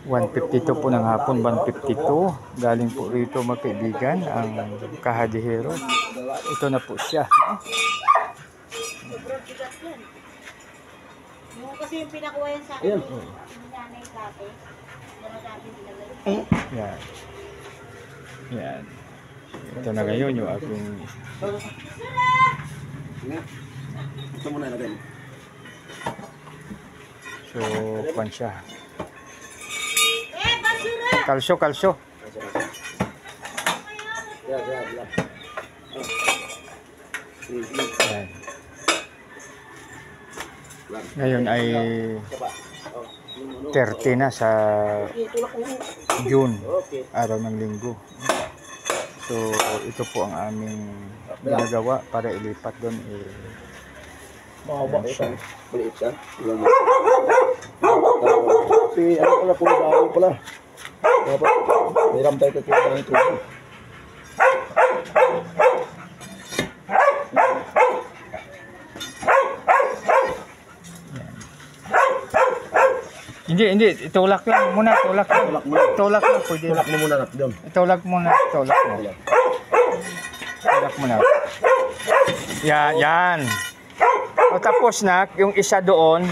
152 po ng hapon, 152. Galing po rito mga kaibigan, ang kahadihero. Ito na po siya. Yung kasi yung pinakuha yan sa akin, yung nanay dati. Yan. Yan. Ito na ngayon yung aking... Ito muna natin. So, pan siya. Kalsyo, kalsyo. Yan. Ngayon ay 30 na sa June, araw ng linggo. So, ito po ang aming ginagawa para ilipat doon. Mahaba siya. Maliit siya. Si ano pala, puro dahil pala. Mayroon tayo kukuha ng tubig. Hindi, itulak lang muna, tulak lang. Tulak lang, pwede. Tulak mo muna natin doon. Itulak muna, tulak mo. Tulak muna. Yan. O tapos na, yung isa doon,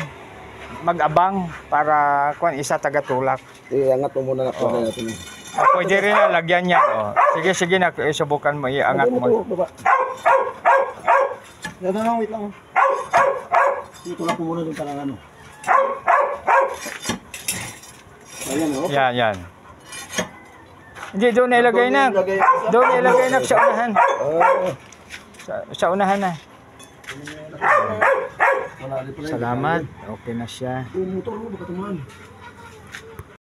mag-abang para kung isa taga-tulak. Iangat mo muna natin. Pwede rin na, lagyan yan. O. Sige na, subukan mo, iangat mo. Wait lang. Itulak mo muna doon para ano. Ayan, oh. Yan. Hindi, doon ilagay na. Doon ilagay na sa unahan. Sa unahan na. Salamat. Okay na siya. Motor mo, baka tumahan.